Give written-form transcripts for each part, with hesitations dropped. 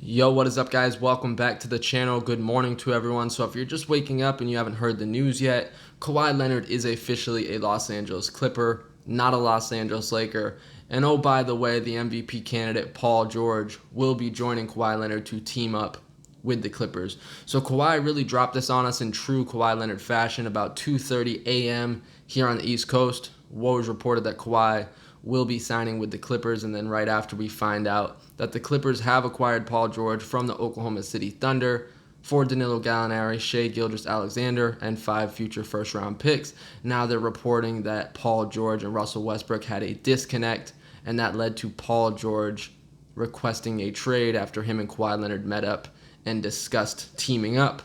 Yo, what is up, guys? Welcome back to the channel. Good morning to everyone. So if you're just waking up and you haven't heard the news yet, Kawhi Leonard is officially a Los Angeles Clipper, not a Los Angeles Laker. And oh, by the way, the MVP candidate Paul George will be joining Kawhi Leonard to team up with the Clippers. So Kawhi really dropped this on us in true Kawhi Leonard fashion about 2:30 a.m. here on the East Coast. Woj reported that Kawhi will be signing with the Clippers, and then right after we find out that the Clippers have acquired Paul George from the Oklahoma City Thunder for Danilo Gallinari, Shai Gilgeous-Alexander, and 5 future first-round picks. Now they're reporting that Paul George and Russell Westbrook had a disconnect, and that led to Paul George requesting a trade after him and Kawhi Leonard met up and discussed teaming up.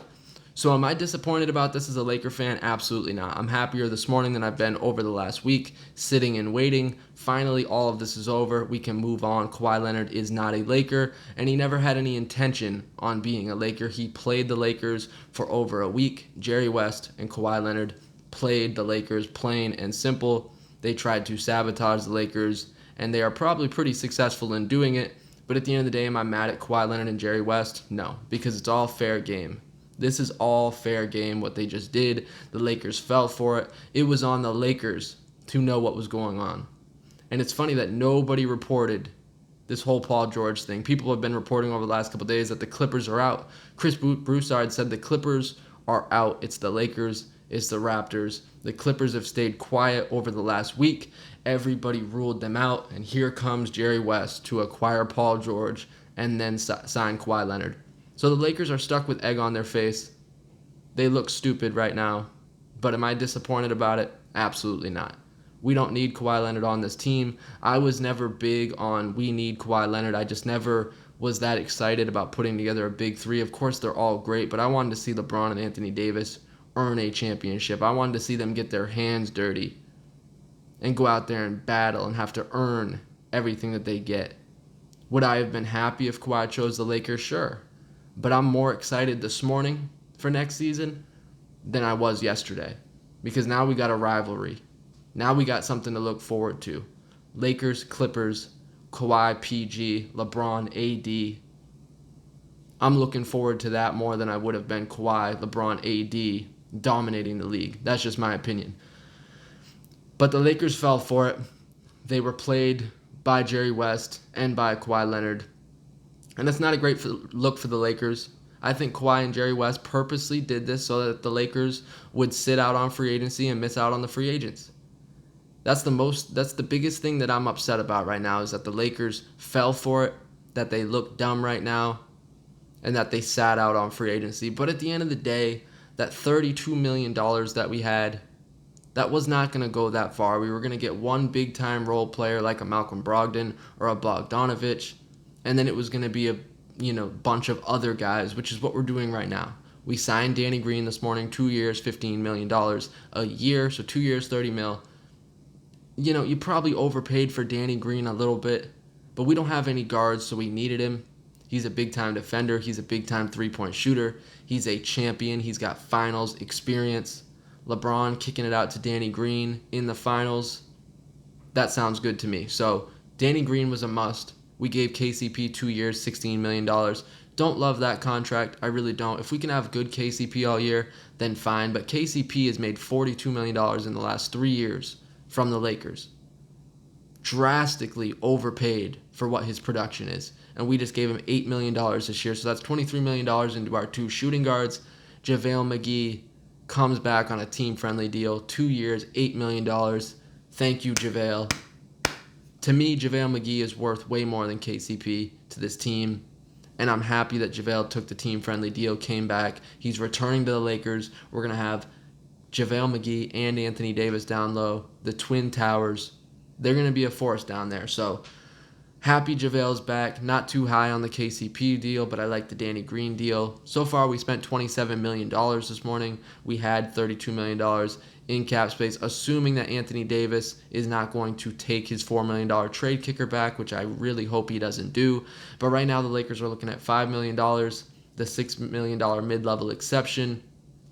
So am I disappointed about this as a Laker fan? Absolutely not. I'm happier this morning than I've been over the last week, sitting and waiting. Finally, all of this is over. We can move on. Kawhi Leonard is not a Laker, and he never had any intention on being a Laker. He played the Lakers for over a week. Jerry West and Kawhi Leonard played the Lakers, plain and simple. They tried to sabotage the Lakers, and they are probably pretty successful in doing it. But at the end of the day, am I mad at Kawhi Leonard and Jerry West? No, because it's all fair game. This is all fair game, what they just did. The Lakers fell for it. It was on the Lakers to know what was going on. And it's funny that nobody reported this whole Paul George thing. People have been reporting over the last couple of days that the Clippers are out. Chris Broussard said the Clippers are out. It's the Lakers. It's the Raptors. The Clippers have stayed quiet over the last week. Everybody ruled them out. And here comes Jerry West to acquire Paul George and then sign Kawhi Leonard. So the Lakers are stuck with egg on their face. They look stupid right now. But am I disappointed about it? Absolutely not. We don't need Kawhi Leonard on this team. I was never big on we need Kawhi Leonard. I just never was that excited about putting together a big three. Of course, they're all great, but I wanted to see LeBron and Anthony Davis earn a championship. I wanted to see them get their hands dirty and go out there and battle and have to earn everything that they get. Would I have been happy if Kawhi chose the Lakers? Sure. But I'm more excited this morning for next season than I was yesterday. Because now we got a rivalry. Now we got something to look forward to. Lakers, Clippers, Kawhi, PG, LeBron, AD. I'm looking forward to that more than I would have been Kawhi, LeBron, AD dominating the league. That's just my opinion. But the Lakers fell for it. They were played by Jerry West and by Kawhi Leonard. And that's not a great look for the Lakers. I think Kawhi and Jerry West purposely did this so that the Lakers would sit out on free agency and miss out on the free agents. That's the biggest thing that I'm upset about right now is that the Lakers fell for it, that they look dumb right now, and that they sat out on free agency. But at the end of the day, that $32 million that we had, that was not going to go that far. We were going to get one big-time role player like a Malcolm Brogdon or a Bogdanovich, and then it was going to be a bunch of other guys, which is what we're doing right now. We signed Danny Green this morning, 2 years, $15 million a year, so 2 years, $30 million. You probably overpaid for Danny Green a little bit, but we don't have any guards, so we needed him. He's a big-time defender. He's a big-time three-point shooter. He's a champion. He's got finals experience. LeBron kicking it out to Danny Green in the finals. That sounds good to me. So Danny Green was a must. We gave KCP 2 years, $16 million. Don't love that contract. I really don't. If we can have good KCP all year, then fine. But KCP has made $42 million in the last 3 years from the Lakers. Drastically overpaid for what his production is. And we just gave him $8 million this year. So that's $23 million into our 2 shooting guards. JaVale McGee comes back on a team-friendly deal. 2 years, $8 million. Thank you, JaVale. To me, JaVale McGee is worth way more than KCP to this team. And I'm happy that JaVale took the team-friendly deal, came back. He's returning to the Lakers. We're going to have JaVale McGee and Anthony Davis down low. The Twin Towers. They're going to be a force down there. So happy JaVale's back. Not too high on the KCP deal, but I like the Danny Green deal. So far, we spent $27 million this morning. We had $32 million in cap space, assuming that Anthony Davis is not going to take his $4 million trade kicker back, which I really hope he doesn't do. But right now, the Lakers are looking at $5 million, the $6 million mid-level exception,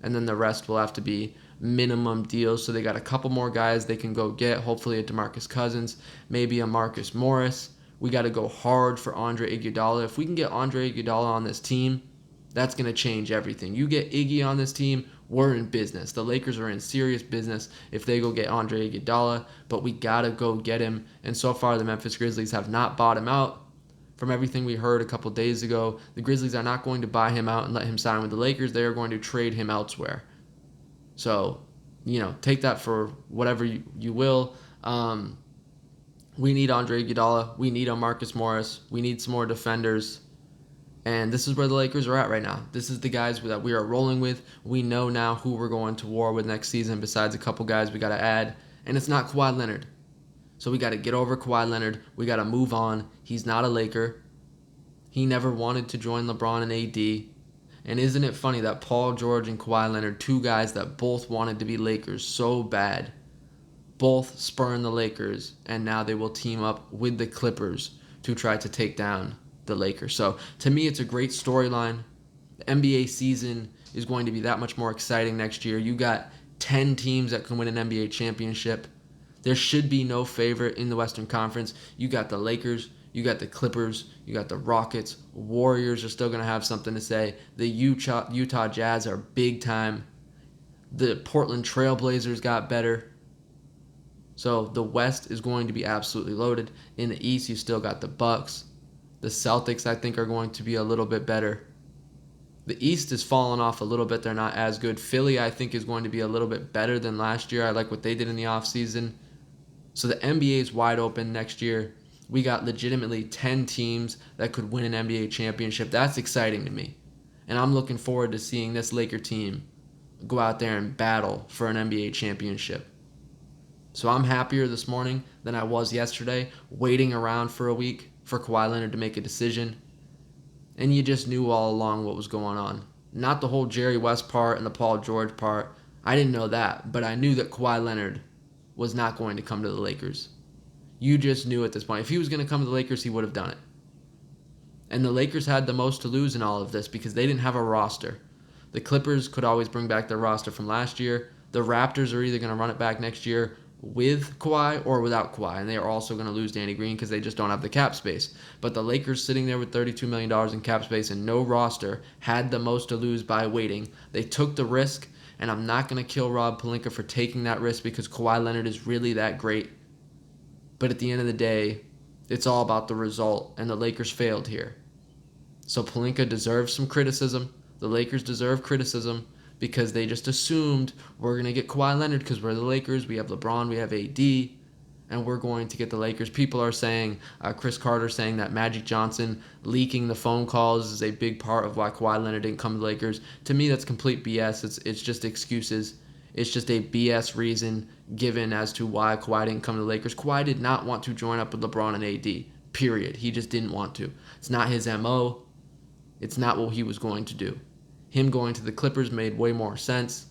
and then the rest will have to be minimum deals. So they got a couple more guys they can go get, hopefully a DeMarcus Cousins, maybe a Marcus Morris. We got to go hard for Andre Iguodala. If we can get Andre Iguodala on this team, that's going to change everything. You get Iggy on this team, we're in business. The Lakers are in serious business if they go get Andre Iguodala, but we got to go get him. And so far, the Memphis Grizzlies have not bought him out. From everything we heard a couple days ago, the Grizzlies are not going to buy him out and let him sign with the Lakers. They are going to trade him elsewhere. So, take that for whatever you will. We need Andre Iguodala. We need a Marcus Morris. We need some more defenders. And this is where the Lakers are at right now. This is the guys that we are rolling with. We know now who we're going to war with next season besides a couple guys we got to add. And it's not Kawhi Leonard. So we got to get over Kawhi Leonard. We got to move on. He's not a Laker. He never wanted to join LeBron and AD. And isn't it funny that Paul George and Kawhi Leonard, two guys that both wanted to be Lakers so bad, both spurn the Lakers, and now they will team up with the Clippers to try to take down the Lakers. So to me, it's a great storyline. The NBA season is going to be that much more exciting next year. You got 10 teams that can win an NBA championship. There should be no favorite in the Western Conference. You got the Lakers, you got the Clippers, you got the Rockets. Warriors are still going to have something to say. The Utah Jazz are big time. The Portland Trail Blazers got better. So the West is going to be absolutely loaded. In the East, you still got the Bucks. The Celtics, I think, are going to be a little bit better. The East is falling off a little bit. They're not as good. Philly, I think, is going to be a little bit better than last year. I like what they did in the offseason. So the NBA is wide open next year. We got legitimately 10 teams that could win an NBA championship. That's exciting to me. And I'm looking forward to seeing this Laker team go out there and battle for an NBA championship. So I'm happier this morning than I was yesterday, waiting around for a week for Kawhi Leonard to make a decision. And you just knew all along what was going on. Not the whole Jerry West part and the Paul George part. I didn't know that, but I knew that Kawhi Leonard was not going to come to the Lakers. You just knew at this point. If he was going to come to the Lakers, he would have done it. And the Lakers had the most to lose in all of this because they didn't have a roster. The Clippers could always bring back their roster from last year. The Raptors are either going to run it back next year with Kawhi or without Kawhi, and they are also going to lose Danny Green because they just don't have the cap space. But the Lakers, sitting there with $32 million in cap space and no roster, had the most to lose by waiting. They took the risk, and I'm not going to kill Rob Pelinka for taking that risk because Kawhi Leonard is really that great. But at the end of the day, it's all about the result, and the Lakers failed here. So Pelinka deserves some criticism. The Lakers deserve criticism because they just assumed we're going to get Kawhi Leonard because we're the Lakers. We have LeBron, we have AD, and we're going to get the Lakers. People are saying, Chris Carter saying that Magic Johnson leaking the phone calls is a big part of why Kawhi Leonard didn't come to the Lakers. To me, that's complete BS. It's just excuses. It's just a BS reason given as to why Kawhi didn't come to the Lakers. Kawhi did not want to join up with LeBron and AD, period. He just didn't want to. It's not his MO. It's not what he was going to do. Him going to the Clippers made way more sense,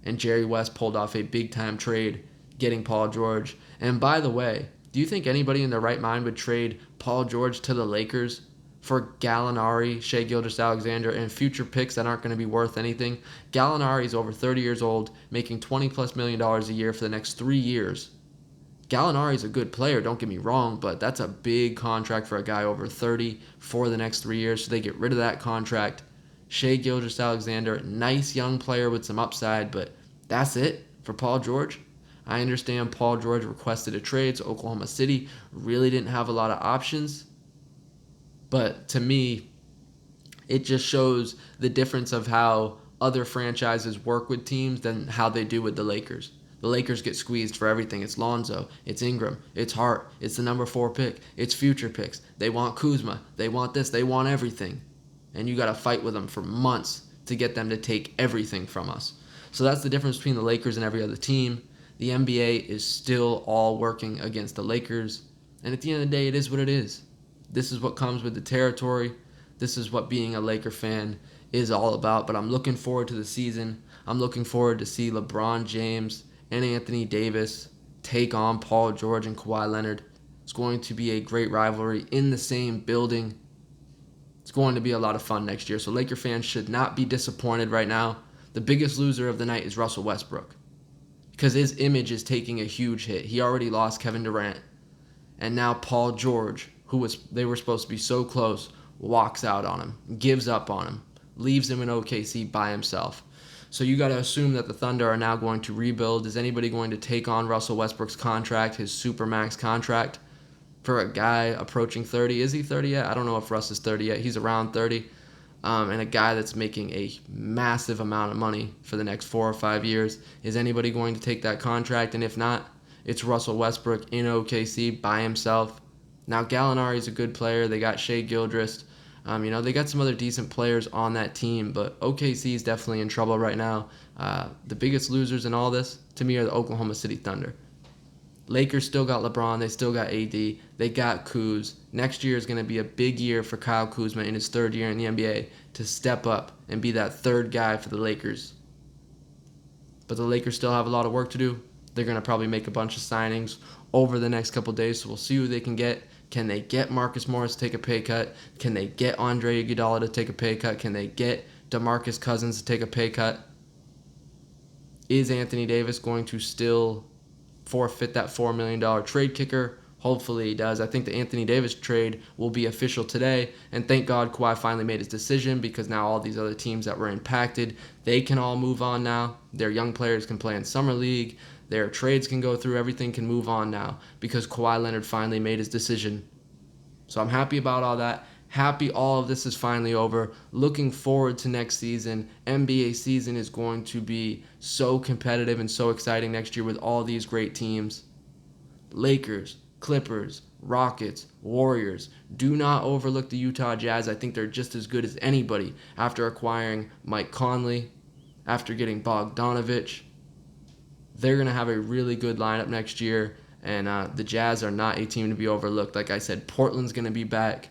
and Jerry West pulled off a big-time trade, getting Paul George. And by the way, do you think anybody in their right mind would trade Paul George to the Lakers for Gallinari, Shai Gilgeous-Alexander, and future picks that aren't going to be worth anything? Gallinari is over 30 years old, making $20+ million a year for the next 3 years. Gallinari is a good player, don't get me wrong, but that's a big contract for a guy over 30 for the next 3 years, so they get rid of that contract. Shai Gilgeous-Alexander, nice young player with some upside, but that's it for Paul George. I understand Paul George requested a trade, so Oklahoma City really didn't have a lot of options. But to me, it just shows the difference of how other franchises work with teams than how they do with the Lakers. The Lakers get squeezed for everything. It's Lonzo, it's Ingram, it's Hart, it's the number 4 pick, it's future picks. They want Kuzma, they want this, they want everything. And you got to fight with them for months to get them to take everything from us. So that's the difference between the Lakers and every other team. The NBA is still all working against the Lakers. And at the end of the day, it is what it is. This is what comes with the territory. This is what being a Laker fan is all about. But I'm looking forward to the season. I'm looking forward to see LeBron James and Anthony Davis take on Paul George and Kawhi Leonard. It's going to be a great rivalry in the same building. It's going to be a lot of fun next year. So Laker fans should not be disappointed right now. The biggest loser of the night is Russell Westbrook because his image is taking a huge hit. He already lost Kevin Durant. And now Paul George, they were supposed to be so close, walks out on him, gives up on him, leaves him in OKC by himself. So you got to assume that the Thunder are now going to rebuild. Is anybody going to take on Russell Westbrook's contract, his supermax contract, for a guy approaching 30? Is he 30 yet? I don't know if Russ is 30 yet. He's around 30. And a guy that's making a massive amount of money for the next 4 or 5 years. Is anybody going to take that contract? And if not, it's Russell Westbrook in OKC by himself. Now, Gallinari's a good player. They got Shai Gilgeous. They got some other decent players on that team, but OKC is definitely in trouble right now. The biggest losers in all this, to me, are the Oklahoma City Thunder. Lakers still got LeBron. They still got AD. They got Kuz. Next year is going to be a big year for Kyle Kuzma in his third year in the NBA to step up and be that third guy for the Lakers. But the Lakers still have a lot of work to do. They're going to probably make a bunch of signings over the next couple days, so we'll see who they can get. Can they get Marcus Morris to take a pay cut? Can they get Andre Iguodala to take a pay cut? Can they get DeMarcus Cousins to take a pay cut? Is Anthony Davis going to still forfeit that $4 million trade kicker? Hopefully he does. I think the Anthony Davis trade will be official today, and thank God Kawhi finally made his decision, because now all these other teams that were impacted, they can all move on now. Their young players can play in Summer League. Their trades can go through. Everything can move on now because Kawhi Leonard finally made his decision. So I'm happy about all that. Happy all of this is finally over. Looking forward to next season. NBA season is going to be so competitive and so exciting next year with all these great teams. Lakers, Clippers, Rockets, Warriors. Do not overlook the Utah Jazz. I think they're just as good as anybody after acquiring Mike Conley, after getting Bogdanovich. They're going to have a really good lineup next year, and the Jazz are not a team to be overlooked. Like I said, Portland's going to be back.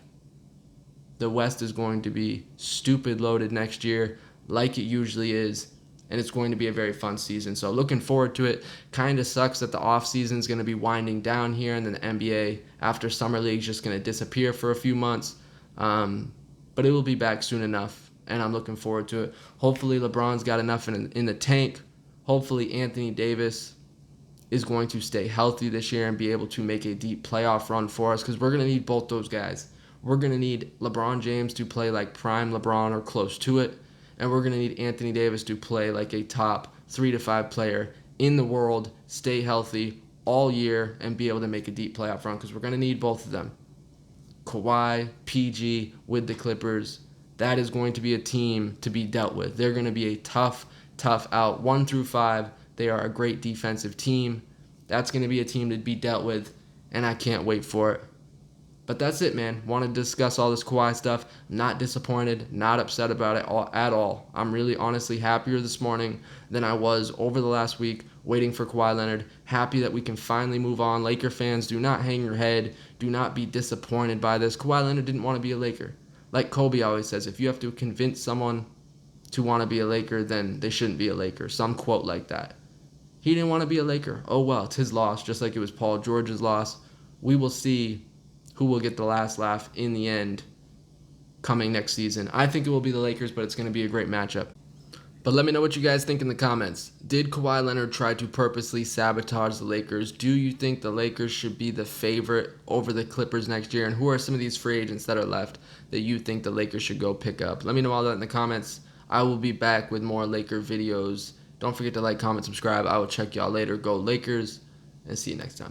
The West is going to be stupid loaded next year, like it usually is, and it's going to be a very fun season. So looking forward to it. Kind of sucks that the offseason is going to be winding down here, and then the NBA after Summer League is just going to disappear for a few months. But it will be back soon enough, and I'm looking forward to it. Hopefully LeBron's got enough in the tank. Hopefully Anthony Davis is going to stay healthy this year and be able to make a deep playoff run for us, because we're going to need both those guys. We're going to need LeBron James to play like prime LeBron or close to it, and we're going to need Anthony Davis to play like a top 3 to 5 player in the world, stay healthy all year, and be able to make a deep playoff run, because we're going to need both of them. Kawhi, PG with the Clippers, that is going to be a team to be dealt with. They're going to be a tough out. 1 through 5, they are a great defensive team. That's going to be a team to be dealt with, and I can't wait for it. But that's it, man. Want to discuss all this Kawhi stuff. Not disappointed, not upset about it at all. I'm really honestly happier this morning than I was over the last week waiting for Kawhi Leonard. Happy that we can finally move on. Laker fans, do not hang your head. Do not be disappointed by this. Kawhi Leonard didn't want to be a Laker. Like Kobe always says, if you have to convince someone to want to be a Laker, then they shouldn't be a Laker. Some quote like that. He didn't want to be a Laker. Oh well, it's his loss, just like it was Paul George's loss. We will see who will get the last laugh in the end coming next season. I think it will be the Lakers, but it's going to be a great matchup. But let me know what you guys think in the comments. Did Kawhi Leonard try to purposely sabotage the Lakers? Do you think the Lakers should be the favorite over the Clippers next year? And who are some of these free agents that are left that you think the Lakers should go pick up? Let me know all that in the comments. I will be back with more Laker videos. Don't forget to like, comment, subscribe. I will check y'all later. Go Lakers, and see you next time.